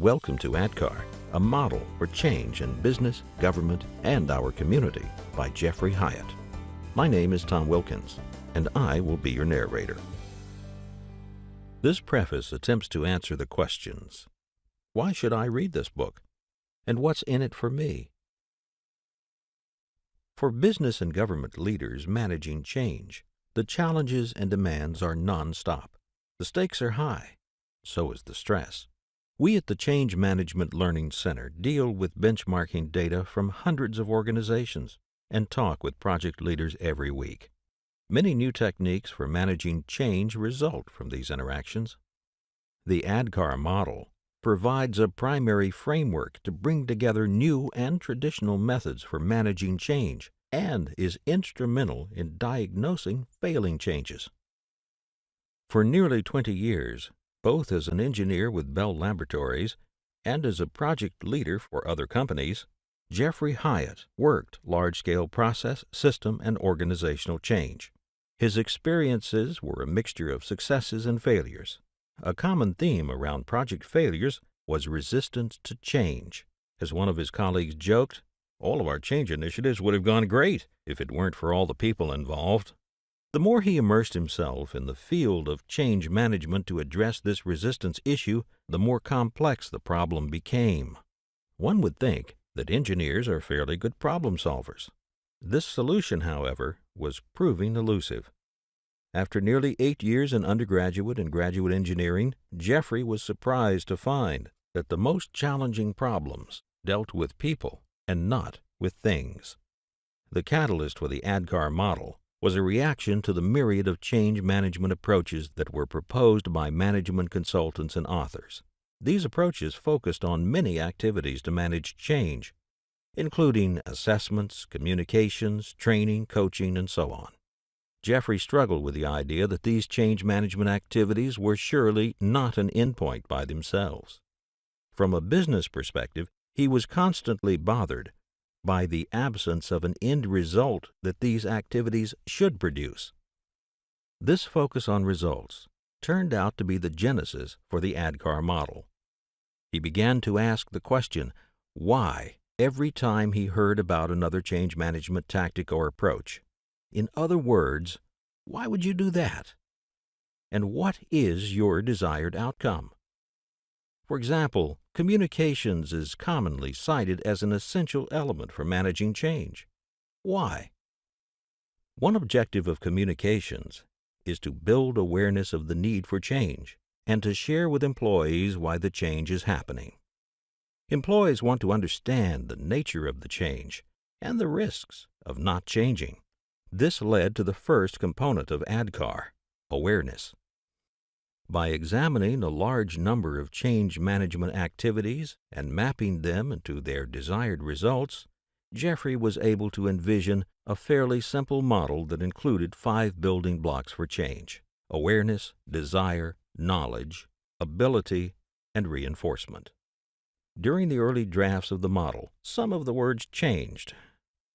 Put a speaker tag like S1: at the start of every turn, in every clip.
S1: Welcome to ADKAR, a model for change in business, government, and our community by Jeffrey Hyatt. My name is Tom Wilkins, and I will be your narrator. This preface attempts to answer the questions: why should I read this book? And what's in it for me? For business and government leaders managing change, the challenges and demands are non-stop. The stakes are high. So is the stress. We at the Change Management Learning Center deal with benchmarking data from hundreds of organizations and talk with project leaders every week. Many new techniques for managing change result from these interactions. The ADKAR model provides a primary framework to bring together new and traditional methods for managing change and is instrumental in diagnosing failing changes. For nearly 20 years, both as an engineer with Bell Laboratories and as a project leader for other companies, Jeffrey Hyatt worked large-scale process, system, and organizational change. His experiences were a mixture of successes and failures. A common theme around project failures was resistance to change. As one of his colleagues joked, all of our change initiatives would have gone great if it weren't for all the people involved. The more he immersed himself in the field of change management to address this resistance issue, the more complex the problem became. One would think that engineers are fairly good problem solvers. This solution, however, was proving elusive. After nearly 8 years in undergraduate and graduate engineering, Jeffrey was surprised to find that the most challenging problems dealt with people and not with things. The catalyst for the ADKAR model was a reaction to the myriad of change management approaches that were proposed by management consultants and authors. These approaches focused on many activities to manage change, including assessments, communications, training, coaching, and so on. Jeffrey struggled with the idea that these change management activities were surely not an endpoint by themselves. From a business perspective, he was constantly bothered by the absence of an end result that these activities should produce. This focus on results turned out to be the genesis for the ADKAR model. He began to ask the question, why, every time he heard about another change management tactic or approach. In other words, why would you do that? And what is your desired outcome? For example, communications is commonly cited as an essential element for managing change. Why? One objective of communications is to build awareness of the need for change and to share with employees why the change is happening. Employees want to understand the nature of the change and the risks of not changing. This led to the first component of ADKAR, awareness. By examining a large number of change management activities and mapping them into their desired results, Jeffrey was able to envision a fairly simple model that included 5 building blocks for change: awareness, desire, knowledge, ability, and reinforcement. During the early drafts of the model, some of the words changed.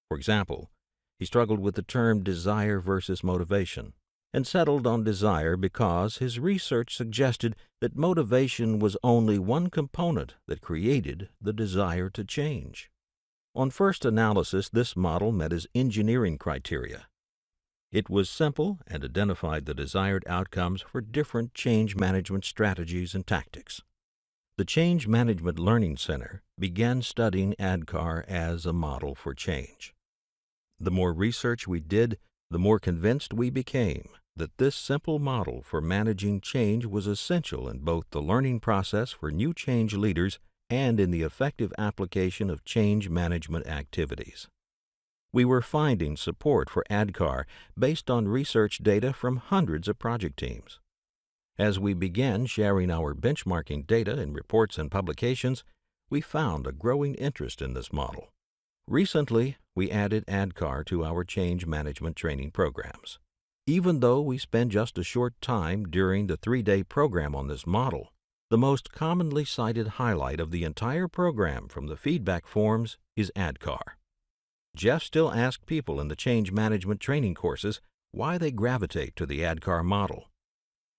S1: For example, he struggled with the term desire versus motivation, and settled on desire because his research suggested that motivation was only one component that created the desire to change. On first analysis, this model met his engineering criteria. It was simple and identified the desired outcomes for different change management strategies and tactics. The Change Management Learning Center began studying ADKAR as a model for change. The more research we did, the more convinced we became that this simple model for managing change was essential in both the learning process for new change leaders and in the effective application of change management activities. We were finding support for ADKAR based on research data from hundreds of project teams. As we began sharing our benchmarking data in reports and publications, we found a growing interest in this model. Recently, we added ADKAR to our change management training programs. Even though we spend just a short time during the 3-day program on this model, the most commonly cited highlight of the entire program from the feedback forms is ADKAR. Jeff still asks people in the change management training courses why they gravitate to the ADKAR model.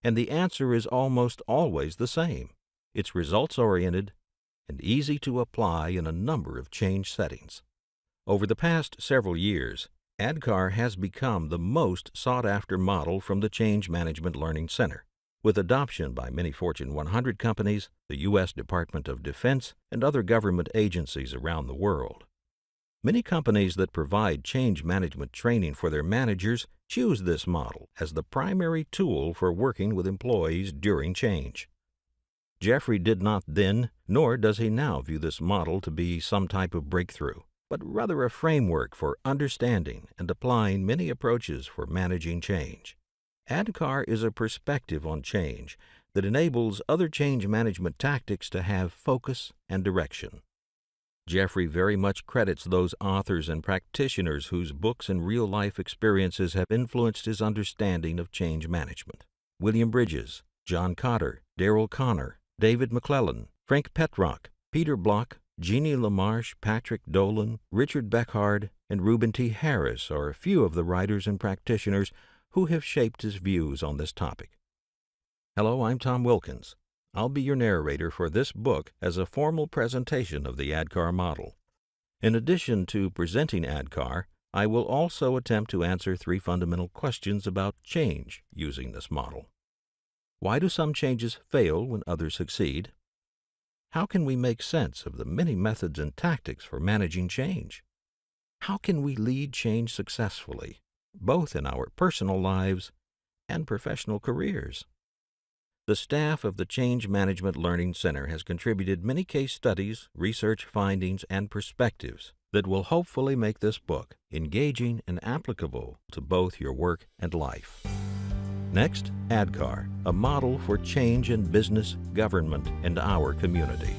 S1: And the answer is almost always the same. It's results-oriented, and easy to apply in a number of change settings. Over the past several years, ADKAR has become the most sought-after model from the Change Management Learning Center, with adoption by many Fortune 100 companies, the U.S. Department of Defense, and other government agencies around the world. Many companies that provide change management training for their managers choose this model as the primary tool for working with employees during change. Jeffrey did not then, nor does he now, view this model to be some type of breakthrough, but rather a framework for understanding and applying many approaches for managing change. ADKAR is a perspective on change that enables other change management tactics to have focus and direction. Jeffrey very much credits those authors and practitioners whose books and real-life experiences have influenced his understanding of change management. William Bridges, John Cotter, Darrell Connor, David McClellan, Frank Petrock, Peter Block, Jeannie LaMarche, Patrick Dolan, Richard Beckhard, and Reuben T. Harris are a few of the writers and practitioners who have shaped his views on this topic. Hello, I'm Tom Wilkins. I'll be your narrator for this book as a formal presentation of the ADKAR model. In addition to presenting ADKAR, I will also attempt to answer 3 fundamental questions about change using this model. Why do some changes fail when others succeed? How can we make sense of the many methods and tactics for managing change? How can we lead change successfully, both in our personal lives and professional careers? The staff of the Change Management Learning Center has contributed many case studies, research findings, and perspectives that will hopefully make this book engaging and applicable to both your work and life. Next, ADKAR, a model for change in business, government, and our community.